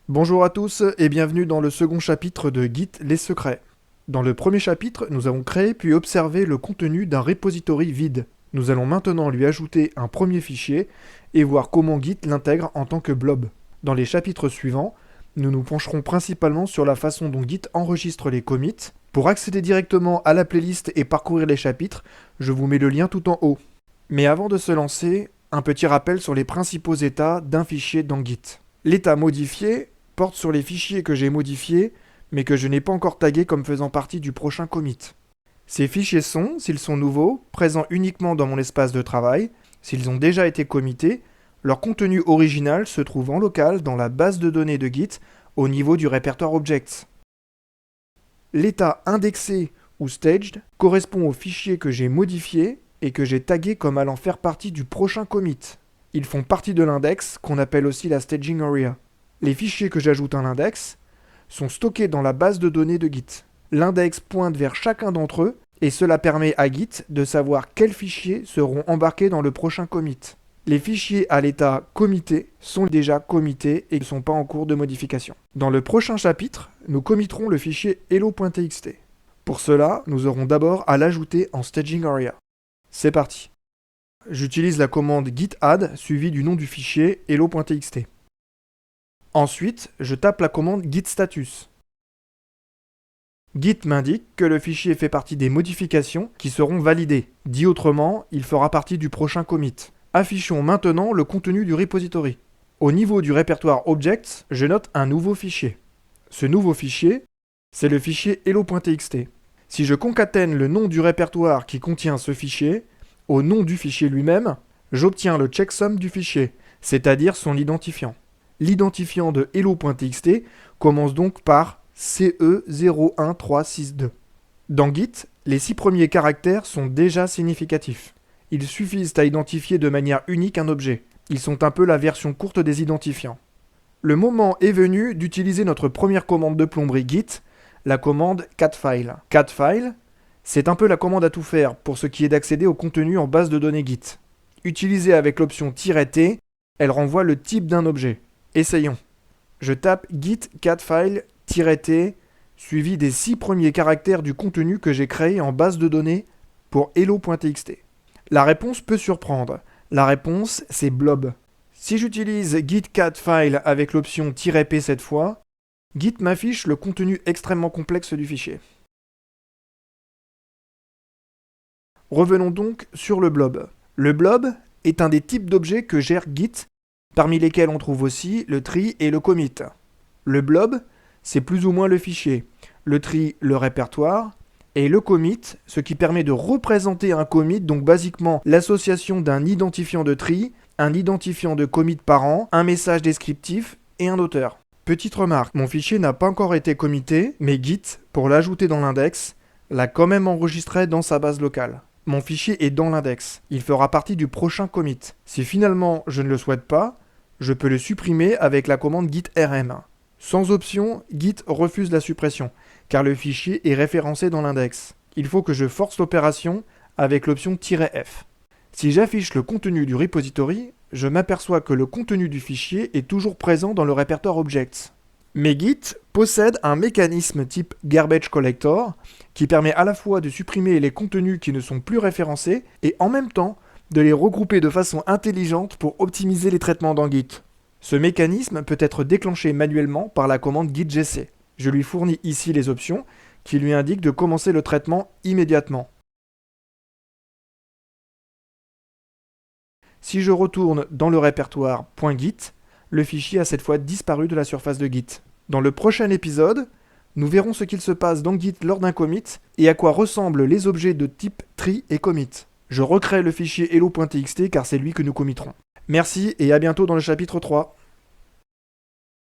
Bonjour à tous et bienvenue dans le second chapitre de Git les secrets. Dans le premier chapitre, nous avons créé puis observé le contenu d'un repository vide. Nous allons maintenant lui ajouter un premier fichier et voir comment Git l'intègre en tant que blob. Dans les chapitres suivants, nous nous pencherons principalement sur la façon dont Git enregistre les commits. Pour accéder directement à la playlist et parcourir les chapitres, je vous mets le lien tout en haut. Mais avant de se lancer, un petit rappel sur les principaux états d'un fichier dans Git. L'état modifié porte sur les fichiers que j'ai modifiés, mais que je n'ai pas encore tagués comme faisant partie du prochain commit. Ces fichiers sont, s'ils sont nouveaux, présents uniquement dans mon espace de travail. S'ils ont déjà été committés, leur contenu original se trouve en local dans la base de données de Git au niveau du répertoire Objects. L'état indexé ou staged correspond aux fichiers que j'ai modifiés et que j'ai tagués comme allant faire partie du prochain commit. Ils font partie de l'index qu'on appelle aussi la staging area. Les fichiers que j'ajoute à l'index sont stockés dans la base de données de Git. L'index pointe vers chacun d'entre eux et cela permet à Git de savoir quels fichiers seront embarqués dans le prochain commit. Les fichiers à l'état commité sont déjà committés et ne sont pas en cours de modification. Dans le prochain chapitre, nous committerons le fichier hello.txt. Pour cela, nous aurons d'abord à l'ajouter en staging area. C'est parti. J'utilise la commande git add suivie du nom du fichier hello.txt. Ensuite, je tape la commande git status. Git m'indique que le fichier fait partie des modifications qui seront validées. Dit autrement, il fera partie du prochain commit. Affichons maintenant le contenu du repository. Au niveau du répertoire Objects, je note un nouveau fichier. Ce nouveau fichier, c'est le fichier hello.txt. Si je concatène le nom du répertoire qui contient ce fichier, au nom du fichier lui-même, j'obtiens le checksum du fichier, c'est-à-dire son identifiant. L'identifiant de hello.txt commence donc par CE01362. Dans Git, les 6 premiers caractères sont déjà significatifs. Ils suffisent à identifier de manière unique un objet. Ils sont un peu la version courte des identifiants. Le moment est venu d'utiliser notre première commande de plomberie Git, la commande catfile. Catfile, c'est un peu la commande à tout faire pour ce qui est d'accéder au contenu en base de données Git. Utilisée avec l'option "-t", elle renvoie le type d'un objet. Essayons. Je tape git catfile-t suivi des 6 premiers caractères du contenu que j'ai créé en base de données pour hello.txt. La réponse peut surprendre. La réponse, c'est blob. Si j'utilise git catfile avec l'option "-p cette fois, Git m'affiche le contenu extrêmement complexe du fichier. Revenons donc sur le blob. Le blob est un des types d'objets que gère Git, parmi lesquels on trouve aussi le tree et le commit. Le blob, c'est plus ou moins le fichier, le tree, le répertoire, et le commit, ce qui permet de représenter un commit, donc basiquement l'association d'un identifiant de tree, un identifiant de commit parent, un message descriptif et un auteur. Petite remarque, mon fichier n'a pas encore été commité, mais Git, pour l'ajouter dans l'index, l'a quand même enregistré dans sa base locale. Mon fichier est dans l'index, il fera partie du prochain commit. Si finalement je ne le souhaite pas, je peux le supprimer avec la commande git rm. Sans option, Git refuse la suppression, car le fichier est référencé dans l'index. Il faut que je force l'opération avec l'option "-f". Si j'affiche le contenu du repository, je m'aperçois que le contenu du fichier est toujours présent dans le répertoire Objects. Mais Git possède un mécanisme type garbage collector qui permet à la fois de supprimer les contenus qui ne sont plus référencés et en même temps de les regrouper de façon intelligente pour optimiser les traitements dans Git. Ce mécanisme peut être déclenché manuellement par la commande git gc. Je lui fournis ici les options qui lui indiquent de commencer le traitement immédiatement. Si je retourne dans le répertoire .git, le fichier a cette fois disparu de la surface de Git. Dans le prochain épisode, nous verrons ce qu'il se passe dans Git lors d'un commit et à quoi ressemblent les objets de type tree et commit. Je recrée le fichier hello.txt car c'est lui que nous committerons. Merci et à bientôt dans le chapitre 3.